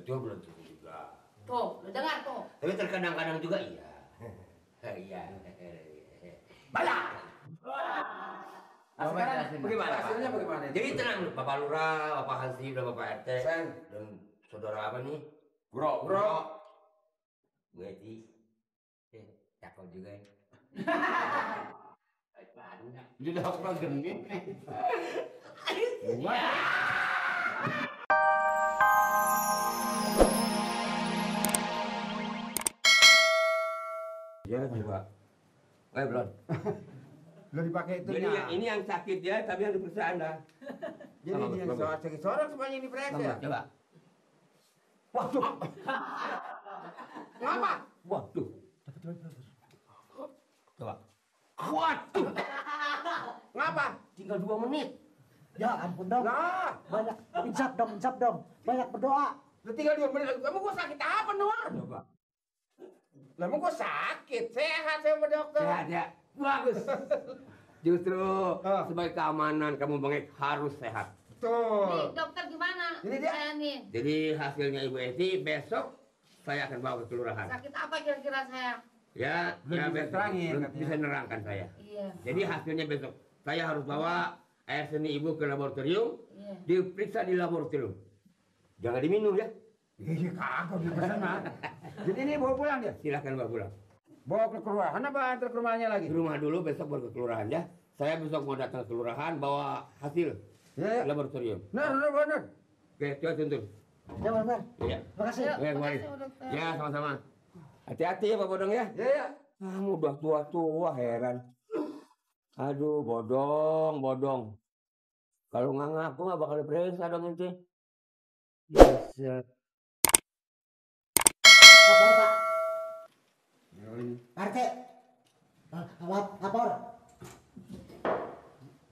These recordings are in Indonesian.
belum tentu juga. Tuh, lu dengar tuh. Tapi terkadang-kadang juga iya. Iya. Banyak. Nah, sekarang Bagaimana, Pak? hasilnya bagaimana? Jadi tenang, Bapak Lurah, Bapak Hansip, dan Bapak RT, Sen. dan saudara apa nih? Bro. Bu Eti. Cakep juga ya. Dia dapat genit. Iya kan, Pak? Belum. Belum dipakai itu. Jadi ini yang sakit ya, tapi yang diperiksa Anda. Jadi Bagus, dia bagus. sakit seorang semuanya ini periksa. Coba. Waduh. Ngapa? Waduh. Coba. Waduh. Ngapa? Tinggal 2 menit. Ya ampun dong. Nah, Banyak insap dong. Banyak berdoa. lu tinggal 2 menit. Kamu gua sakit apa, Nur? Coba. Lama gua sakit, sehat saya sama dokter. Sehat ya. Bagus. Justru sebagai keamanan kamu Bang Ek harus sehat. Nih, Betul. dokter gimana? Ini dia. Saya nih. Jadi hasilnya Ibu Eti besok saya akan bawa ke kelurahan. Sakit apa kira-kira saya? Ya, Belum bisa besok. terangin, Belum katanya. bisa nerangkan saya. Iya. Jadi hasilnya besok saya harus bawa air seni Ibu ke laboratorium, Iya. diperiksa di laboratorium. Jangan diminum ya. Iya, kagak dia pesan mah. Jadi ini bawa pulang dia. Silahkan bawa pulang. Bawa ke kelurahan apa antar ke rumahnya lagi? Di rumah dulu, besok baru ke kelurahan ya. Saya besok mau datang ke kelurahan bawa hasil Ya. laboratorium. Nah, benar. Oke, coba tuntun. Ya dokter. Iya. Makasih. Yuk, Oke, kembali. makasih, dokter. Ya, sama-sama. Hati-hati ya Pak Bodong ya. Ya. Kamu udah tua-tua heran. Aduh, bodong. Kalau nggak ngaku nggak bakal diperiksa dong ente. Bisa. Lapor Pak. Ya ini. RT. Lapor.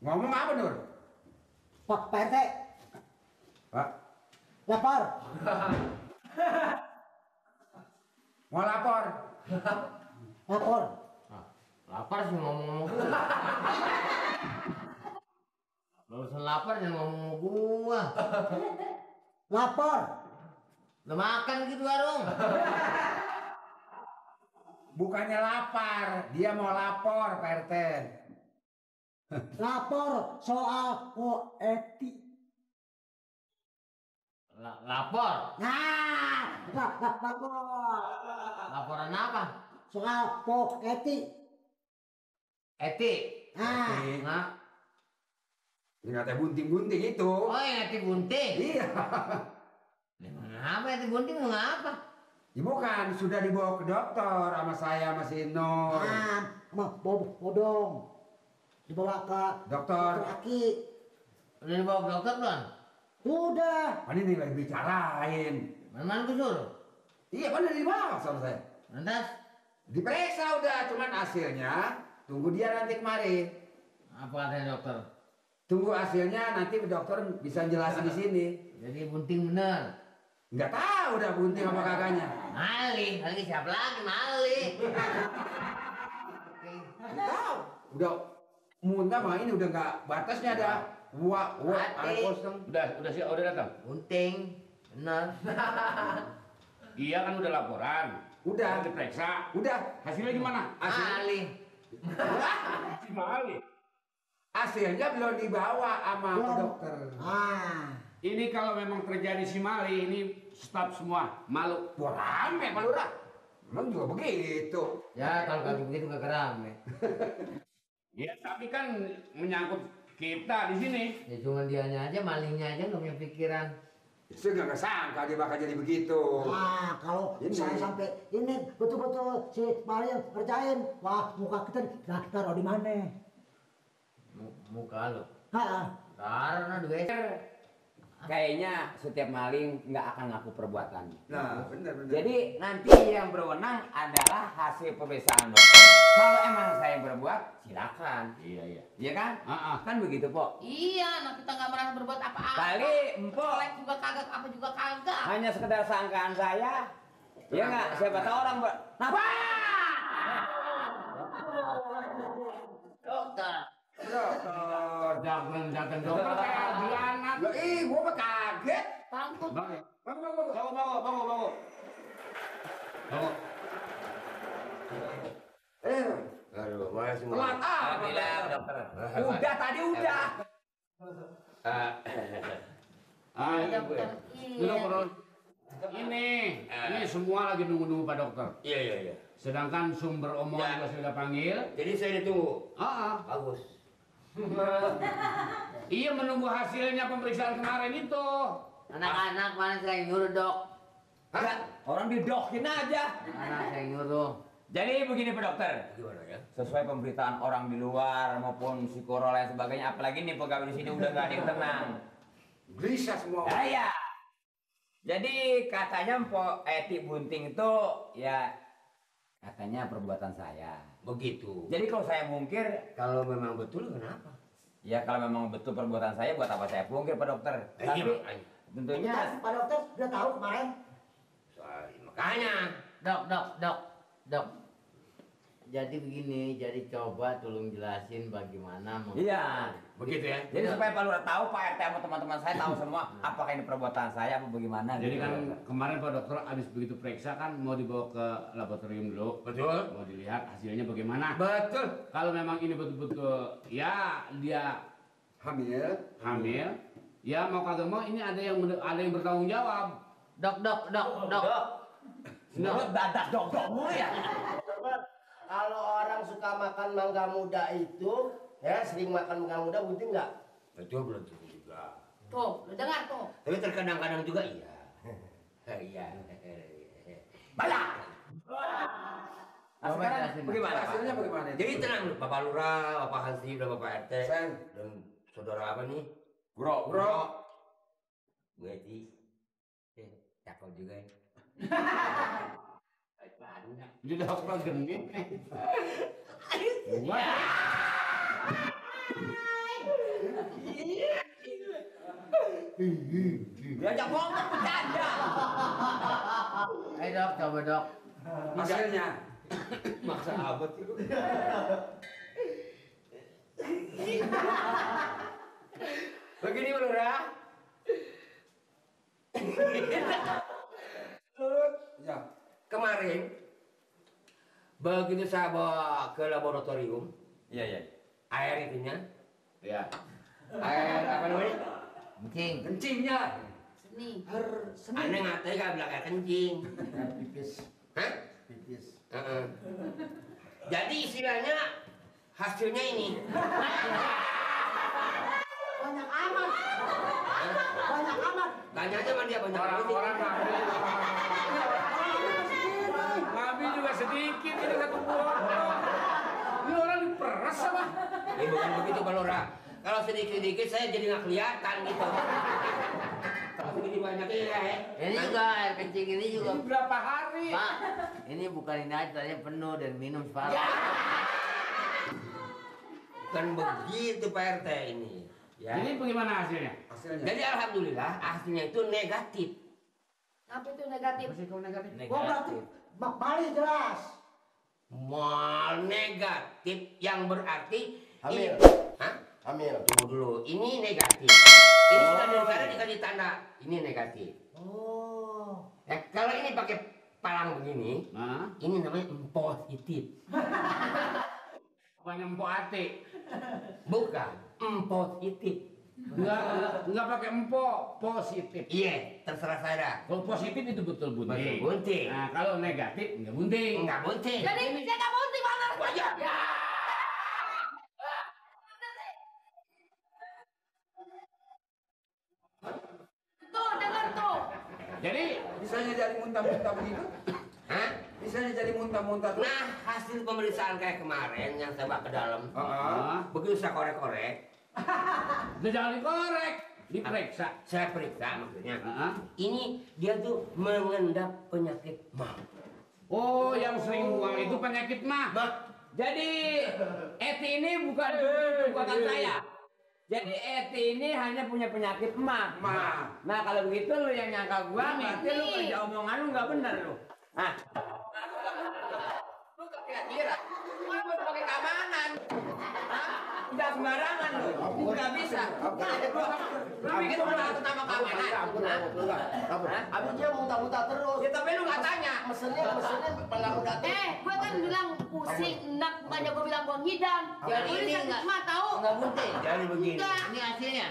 Ngomong apa, Nur? Pak RT. Pak, Lapor. mau lapor. Lapor. Lapar sih ngomong-ngomong gua. Barusan lapar jangan ngomong gua. Lapor. Udah makan gitu warung. Bukannya lapar, dia mau lapor, Pak RT. Lapor soal etik. Lapor. Nah, lapor. Laporan apa? Soal etik. Etik. Nah, Ini katanya bunting-bunting itu. Oh, yang etik gunting. Iya. Ngapa etik gunting mau ngapa? Ya bukan, sudah dibawa ke dokter sama saya sama si Nur. bodong. Dibawa ke Dokter. laki. Udah dibawa ke dokter belum? Udah. Kan ini lagi bicarain. Mana gua suruh? Iya, kan udah dibawa sama saya. Lantas Diperiksa udah, cuman hasilnya tunggu dia nanti kemari. apa katanya dokter? Tunggu hasilnya nanti dokter bisa jelasin di sini. Jadi bunting bener. Nggak tahu udah bunting apa kagaknya. Mali siapa lagi Mali? Nggak tahu. Udah muntah mah ini udah nggak batasnya ada. Ada kosong. Udah datang. Bunting bener. Iya kan udah laporan. Udah. Diperiksa. Udah. Hasilnya gimana? Mali. Si Mali. Hasilnya belum dibawa sama ke dokter. Ini kalau memang terjadi si Mali, ini stop semua. Malu. Wah, rame Pak Lurah. Emang juga begitu. Ya kalau kaki begitu gak rame. Ya tapi kan menyangkut kita di sini. Ya cuma dianya aja, malingnya aja nggak punya pikiran. Saya nggak sangka dia bakal jadi begitu. Nah, kalau Ini. saya sampai ini betul-betul si Mario ngerjain, wah muka kita taruh di mana? Muka lo. Hah? Taruh duit. Kayaknya setiap maling nggak akan ngaku perbuatannya. Nah, benar. Jadi nanti yang berwenang adalah hasil pemeriksaan dokter. Kalau emang saya yang berbuat, silakan. Iya. Iya kan? Kan begitu, Pok. Iya, nah kita nggak merasa berbuat apa-apa. Kali Empok Kolek juga kagak, apa juga kagak. hanya sekedar sangkaan saya. Iya nggak? Siapa tahu orang Napa? Dokter. Dokter. Jangan dokter kayak Adriana. Lah, gua mah kaget. Takut. Bang, Bangun. Aduh, mana semua? Telat ah. Alhamdulillah, dokter. Udah tadi udah. Dokter. Duduk, Bro. Ini semua lagi nunggu Pak Dokter. Iya. Sedangkan sumber omongan juga sudah panggil. Jadi saya ditunggu. Bagus. Iya, menunggu hasilnya pemeriksaan kemarin itu. Anak-anak mana saya nyuruh, Dok? Hah? Orang didokin aja. Anak saya nyuruh. Jadi begini Pak Dokter. Gimana ya? Sesuai pemberitaan orang di luar maupun psikolog lain sebagainya, apalagi nih pegawai di sini udah gak ada yang tenang. Gelisah semua. Ya. Jadi katanya Mpok Eti Bunting itu ya katanya perbuatan saya. Begitu. Jadi kalau saya mungkir, Kalau memang betul kenapa? ya kalau memang betul perbuatan saya, buat apa saya pungkir Pak Dokter? Tapi makanya. tentunya Pak dokter udah tahu kemarin. Makanya. Dok. Jadi begini, jadi coba tolong jelasin bagaimana iya. Begitu ya? Jadi supaya Pak Lurah tahu, Pak RT sama teman-teman saya tahu semua apakah ini perbuatan saya apa bagaimana. Jadi gitu. kan kemarin Pak Dokter habis begitu periksa kan mau dibawa ke laboratorium dulu. Betul. Mau dilihat hasilnya bagaimana. Betul. Kalau memang ini betul-betul ya dia hamil, ya mau kagak mau ini ada yang bertanggung jawab. Dok. Menurut dadak dok mulu ya. Kalau orang suka makan mangga muda itu, ya sering makan mangga muda, bunting nggak? Betul belum tentu juga. Tuh, lu dengar tuh. Tapi terkadang-kadang juga iya. Iya. Banyak. Nah, Coba sekarang jelasin. bagaimana Pak? Hasilnya bagaimana? Jadi tenang dulu, Bapak Lurah, Bapak Hansip, dan Bapak RT. Sen. Dan saudara apa nih? Bro. Bu Eti. Cakep juga ya. Di dokter genit nih. Diajak ngomong bercanda. Ayo dok, coba dok. Hasilnya. Maksa abad itu. Begini Pak Lurah. Ya. Kemarin begitu saya bawa ke laboratorium, Iya. air itunya, Ya. air apa namanya? Kencing. Kencingnya. Seni. Aneh ngatain gak bilang air kencing. Pipis. Hah? Pipis. Heeh. Jadi istilahnya hasilnya ini. Banyak amat. Banyak amat. Tanya aja sama dia banyak Orang-orang Orang Nabi juga sedikit ini satu botol. Ini orang diperes apa? Ini bukan begitu Pak Lurah. Kalau sedikit-sedikit saya jadi nggak kelihatan gitu. Kalau segini banyaknya ya. Ini juga air kencing ini juga. Ini berapa hari? Pak, ini bukan ini aja, tadinya penuh dan minum separuh. Bukan begitu Pak RT ini. Ya. Jadi bagaimana hasilnya? Hasilnya. Jadi alhamdulillah hasilnya itu negatif. Apa itu negatif? Masih kau negatif? Oh berarti Bali jelas. Mal negatif yang berarti Hamil. Hah? Hamil. Tunggu dulu. Ini negatif. Ini sudah dari sana dikasih tanda. Ini negatif. Oh. Kalau ini pakai palang begini, Nah, ini namanya positif. apa nyempo ate? Bukan positif. Enggak pakai empo, positif. Iya, terserah saya dah. Kalau positif itu betul Betul bunting. bunting. Nah, kalau negatif enggak bunting. Enggak bunting. Jadi saya nggak mau di mana? Wajah. Tuh, dengar tuh. Jadi Bisanya jadi muntah-muntah begitu? Hah? Bisanya jadi muntah-muntah tuh? Nah, hasil pemeriksaan kayak kemarin yang saya bawa ke dalam, begitu saya korek-korek, udah jangan dikorek, diperiksa. saya periksa maksudnya. Heeh. Ini dia tuh mengendap penyakit mah. Oh, yang sering buang itu penyakit mah. Jadi Eti ini bukan perbuatan saya. Jadi Eti ini hanya punya penyakit emah. Nah kalau begitu lu yang nyangka gua, berarti lu kerja omongan lu nggak bener lu. Nah, lu kira-kira, lu harus pakai keamanan. Hah? Udah sembarangan lu, nggak bisa. Lu bikin ulah atas nama keamanan. mana? Abis dia muntah-muntah terus. Ya tapi lu nggak tanya. Mesennya pada udah tuh. Gue kan bilang pusing, enak, bukannya gue bilang gue ngidam. Jadi Gue ini sakit enggak- mah tahu. Enggak bunting. Jadi begini. Enggak. Ini hasilnya.